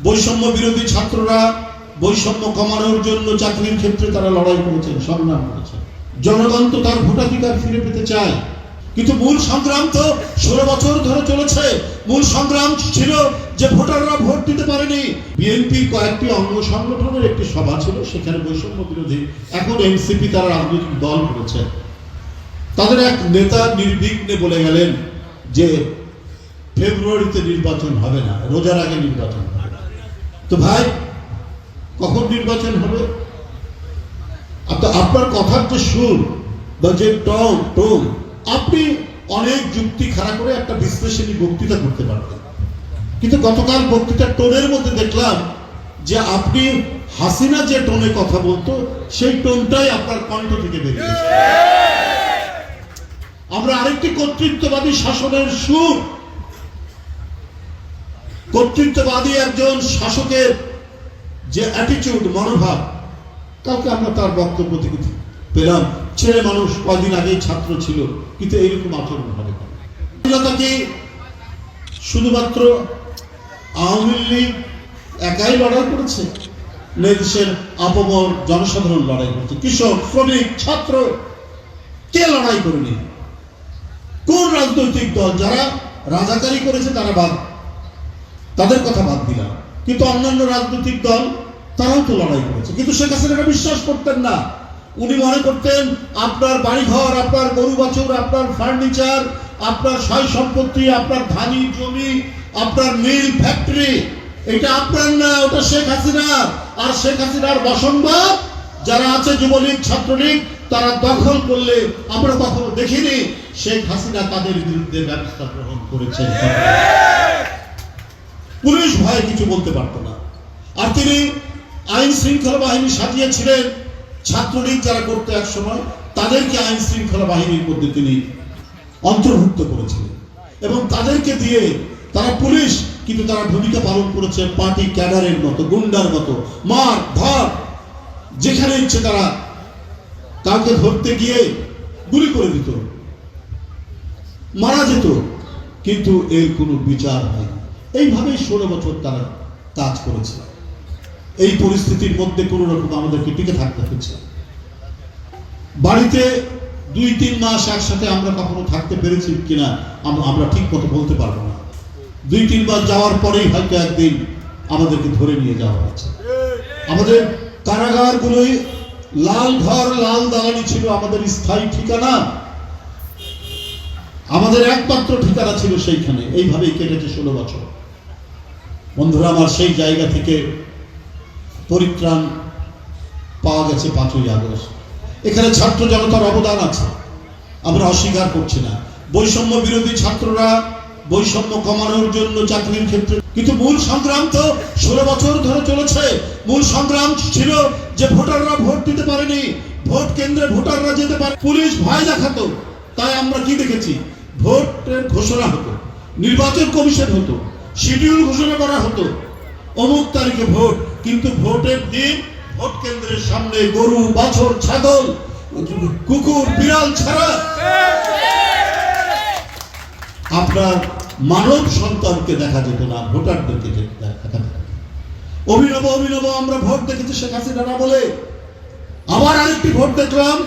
বৈষম্য বিরোধী ছাত্ররা বৈষম্য কমানোর জন্য চাকরির ক্ষেত্রে তারা লড়াই করেছেন, সংগ্রাম করেছেন। জনগণ তো তার ভোটাধিকার ফিরে পেতে চায়, কিন্তু মূল সংগ্রাম তো 16 বছর ধরে চলেছে। মূল সংগ্রাম ছিল যে ভোটাররা ভোট দিতে পারেনি। বিএনপি কয়েকটি অঙ্গ সংগঠনের একটি সভা ছিল, সেখানে বৈষম্য বিরোধী, এখন এনসিপি তারা রাজনৈতিক দল করেছে। তাদের এক নেতা নির্বিঘ্নে বলে গেলেন যে ফেব্রুয়ারিতে নির্বাচন হবে না, রোজার আগে নির্বাচন হবে। তো ভাই, কখন নির্বাচন হবে? আপনার কথার যে সুর বা যে টোন, আপনি অনেক যুক্তি খাড়া করে একটা বিশ্লেষণী বক্তৃতা করতে পারতেন, কিন্তু গতকাল বক্তৃতার টোনের মধ্যে দেখলাম যে আপনি হাসিনা যে টোনে কথা বলতো সেই টোনটাই আপনার কণ্ঠ থেকে বেরিয়েছে। আমরা আরেকটি কর্তৃত্ববাদী শাসনের সুর, কর্তৃত্ববাদী একজন শাসকের যে অ্যাটিটিউড, মনোভাব, কাউকে আমরা তার বক্তব্য থেকে পেলাম, ছেলে মানুষ, কয়দিন আগেই ছাত্র ছিল, কিন্তু এইরকম আচরণ হবে কেন? কি শুধুমাত্র আওয়ামী লীগ একাই লড়াই করেছে? দেশের আপামর জনসাধারণ লড়াই করছে, কৃষক, শ্রমিক, ছাত্র, কে লড়াই করেনি? কোন রাজনৈতিক দল? যারা রাজাকারি করেছে তারা বাদ, তাদের কথা বাদ দিলাম, কিন্তু অন্যান্য রাজনৈতিক দল তারাও তো লড়াই করেছে। কিন্তু শেখ হাসিনা বিশ্বাস করতেন না। উনি মনে করতেন আপনার বাড়িঘর, আপনার গরু বাছুর, আপনার ফার্নিচার, আপনার সয় সম্পত্তি, আপনার ধানি জমি, আপনার মিল ফ্যাক্টরি, এটা আপনার না, ওটা শেখ হাসিনার। আর শেখ হাসিনার বসনবাদ যারা আছে, যুবলীগ, ছাত্রলীগ, তারা দখল করলে আমরা কখনো দেখিনি শেখ হাসিনা তাদের বিরুদ্ধে ব্যবস্থা গ্রহণ করেছেন। পুলিশ ভয়ে কিছু বলতে পারত না। আর তিনি আইন শৃঙ্খলা বাহিনী সাজিয়েছিলেন, ছাত্রলীগ যারা করতে এক সময়, তাদেরকে আইন শৃঙ্খলা বাহিনীর মধ্যে তিনি অন্তর্ভুক্ত করেছিলেন এবং তাদেরকে দিয়ে তারা পুলিশ, কিন্তু তারা ভূমিকা পালন করেছে পার্টি ক্যাডারের মতো, গুন্ডার মতো, মার ধর, যেখানে ইচ্ছে তারা কাউকে ধরতে গিয়ে গুলি করে দিত, মারা যেত, কিন্তু এর কোনো বিচার হয়। এইভাবেই 16 বছর তারা কাজ করেছে। এই পরিস্থিতির মধ্যে কোন রকম আমাদেরকে টিকে থাকতে হচ্ছে। বাড়িতে 2-3 মাস একসাথে আমরা কখনো থাকতে পেরেছি কিনা আমরা ঠিক মতো বলতে পারবো না। 2-3 মাস যাওয়ার পরেই হয়তো একদিন আমাদেরকে ধরে নিয়ে যাওয়া হয়েছে। আমাদের কারাগারগুলোই লাল ঘর, লাল দালানি ছিল আমাদের স্থায়ী ঠিকানা, আমাদের একমাত্র ঠিকানা ছিল সেইখানে। এইভাবেই কেটেছে 16 বছর। বন্ধুরা আমার, সেই জায়গা থেকে পরিত্রাণ পাওয়া গেছে 5ই আগস্ট। এখানে ছাত্র জনতার অবদান আছে, আমরা অস্বীকার করছি না। বৈষম্য বিরোধী ছাত্ররা বৈষম্য কমানোর জন্য চাকরির ক্ষেত্রে, কিন্তু মূল সংগ্রাম তো 16 বছর ধরে চলেছে। মূল সংগ্রাম ছিল যে ভোটাররা ভোট দিতে পারেনি, ভোট কেন্দ্রে ভোটাররা যেতে পারে, পুলিশ ভয় দেখাতো। তাই আমরা কি দেখেছি? ভোটের ঘোষণা হতো, নির্বাচন কমিশন হতো, শিডিউল ঘোষণা করা হতো, অমুক তারিখে ভোট, কিন্তু ভোটের দিন ভোট কেন্দ্রের সামনে গরু, বাছুর, ছাগল, কুকুর, বিড়াল ছাড়া আপনার মানব সন্তানকে দেখা যেত না, ভোটারদেরকে দেখা যেত। অভিনব অভিনব আমরা ভোট দেখেছি শেখ হাসিনা বলে। আবার আরেকটি ভোট দেখলাম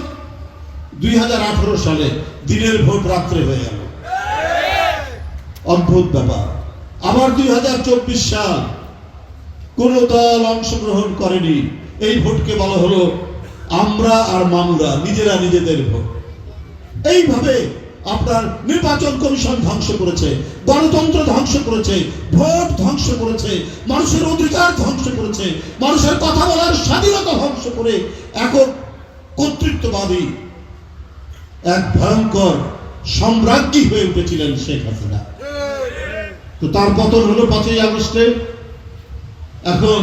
2018 সালে, দিনের ভোট রাত্রে হয়ে গেল, অদ্ভুত ব্যাপার। আবার 2024 সাল, কোন দল অংশগ্রহণ করেনি। এই ভোটকে বলা হলো আমরা আর মামুরা, নিজেরা নিজেদের ভোট। এইভাবে আপনার নির্বাচন কমিশন ধ্বংস করেছে, গণতন্ত্র ধ্বংস করেছে, ভোট ধ্বংস করেছে, মানুষের অধিকার ধ্বংস করেছে, মানুষের কথা বলার স্বাধীনতা ধ্বংস করে একক কর্তৃত্ববাদী এক ভয়ঙ্কর সম্রাজ্ঞী হয়ে উঠেছিলেন শেখ হাসিনা। তো তার পতন হলো 5ই আগস্টে। এখন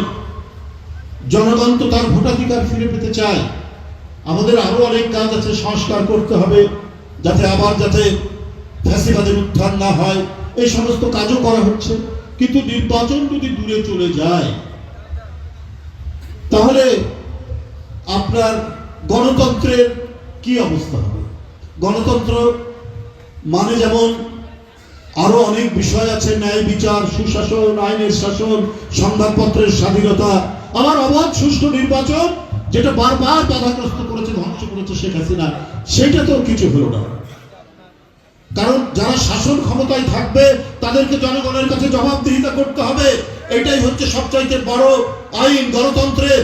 জনগণ তো তার ভোটাধিকার ফিরে পেতে চায়। আমাদের আরো অনেক কাজ আছে, সংস্কার করতে হবে, যাতে ফ্যাসিবাদের উত্থান না হয়। এই সমস্ত কাজও করা হচ্ছে। কিন্তু নির্বাচন যদি দূরে চলে যায়, তাহলে আপনার গণতন্ত্রের কি অবস্থা হবে? গণতন্ত্র মানে যেমন আরো অনেক বিষয় আছে, ন্যায় বিচার, সুশাসন, আইনের শাসন, সংবাদপত্রের স্বাধীনতা, আমার অবাধ সুষ্ঠু নির্বাচন, যেটা বারবার বাধাগ্রস্ত করেছে, ধ্বংস করেছে শেখ হাসিনা, সেটা তো কিছু হলো না। কারণ যারা শাসন ক্ষমতায় থাকবে তাদেরকে জনগণের কাছে জবাবদিহিতা করতে হবে। এটাই হচ্ছে সবচাইতে বড় আইন, গণতন্ত্রের